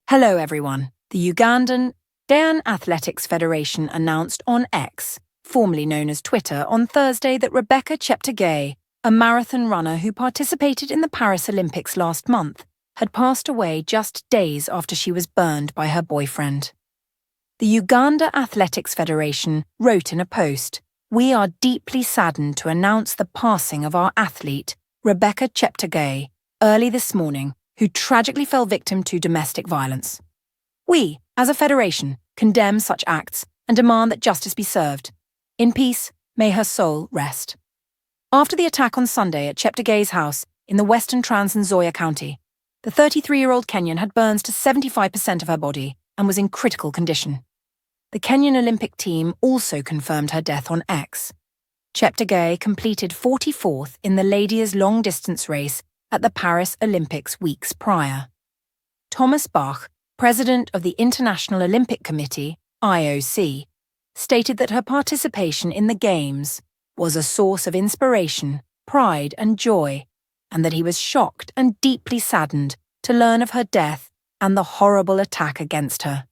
Hello everyone. The Ugandan Athletics Federation announced on X, formerly known as Twitter, on Thursday that Rebecca Cheptegei, a marathon runner who participated in the Paris Olympics last month, had passed away just days after she was burned by her boyfriend. The Uganda Athletics Federation wrote in a post, "We are deeply saddened to announce the passing of our athlete, Rebecca Cheptegei, early this morning, who tragically fell victim to domestic violence. We, as a federation, condemn such acts and demand that justice be served. In peace, may her soul rest." After the attack on Sunday at Cheptegei's house in the western Trans Nzoia County, the 33-year-old Kenyan had burns to 75% of her body and was in critical condition. The Kenyan Olympic team also confirmed her death on X. Cheptegei completed 44th in the ladies' long-distance race at the Paris Olympics weeks prior. Thomas Bach, president of the International Olympic Committee, IOC, stated that her participation in the Games was a source of inspiration, pride and joy, and that he was shocked and deeply saddened to learn of her death and the horrible attack against her.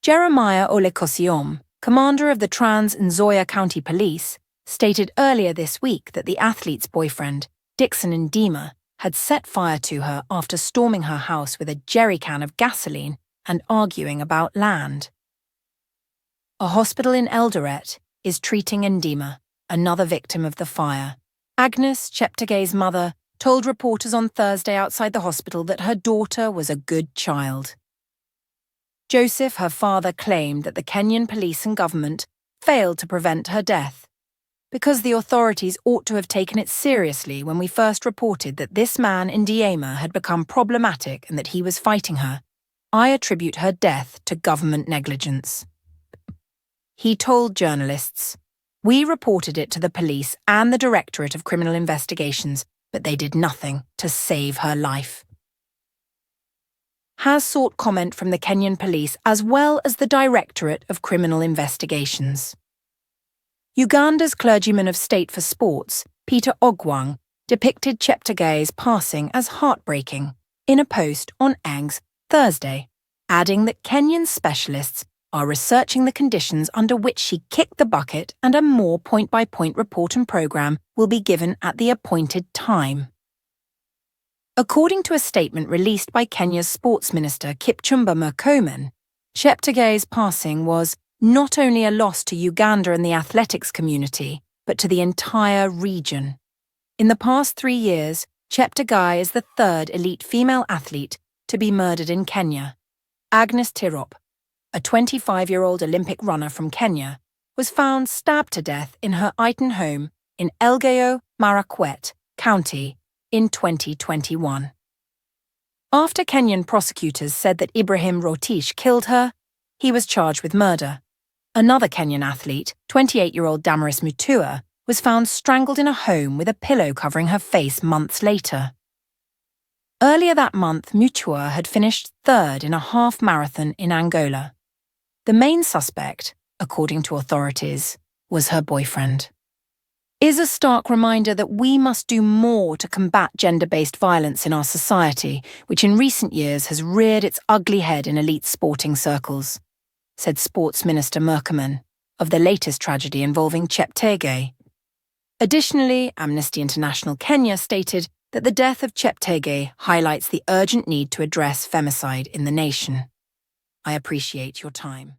Jeremiah Olekosiom, commander of the Trans Nzoia County Police, stated earlier this week that the athlete's boyfriend, Dixon Ndima, had set fire to her after storming her house with a jerry can of gasoline and arguing about land. A hospital in Eldoret is treating Ndima, another victim of the fire. Agnes, Cheptegei's mother, told reporters on Thursday outside the hospital that her daughter was a good child. Joseph, her father, claimed that the Kenyan police and government failed to prevent her death. "Because the authorities ought to have taken it seriously when we first reported that this man in Ndiema had become problematic and that he was fighting her, I attribute her death to government negligence." He told journalists, "We reported it to the police and the Directorate of Criminal Investigations, but they did nothing to save her life." Has sought comment from the Kenyan police as well as the Directorate of Criminal Investigations. Uganda's clergyman of state for sports, Peter Ogwang, depicted Cheptegei's passing as heartbreaking in a post on X Thursday, adding that Kenyan specialists are researching the conditions under which she kicked the bucket and a more point-by-point report and program will be given at the appointed time. According to a statement released by Kenya's sports minister Kipchumba Murkomen, Cheptegei's passing was not only a loss to Uganda and the athletics community, but to the entire region. In the past 3 years, Cheptegei is the third elite female athlete to be murdered in Kenya. Agnes Tirop, a 25-year-old Olympic runner from Kenya, was found stabbed to death in her Iton home in Elgeyo Marakwet County in 2021. After Kenyan prosecutors said that Ibrahim Rotich killed her, he was charged with murder. Another Kenyan athlete, 28-year-old Damaris Mutua, was found strangled in a home with a pillow covering her face months later. Earlier that month, Mutua had finished third in a half marathon in Angola. The main suspect, according to authorities, was her boyfriend. Is a stark reminder that we must do more to combat gender-based violence in our society, which in recent years has reared its ugly head in elite sporting circles, said Sports Minister Murkomen of the latest tragedy involving Cheptegei. Additionally, Amnesty International Kenya stated that the death of Cheptegei highlights the urgent need to address femicide in the nation. I appreciate your time.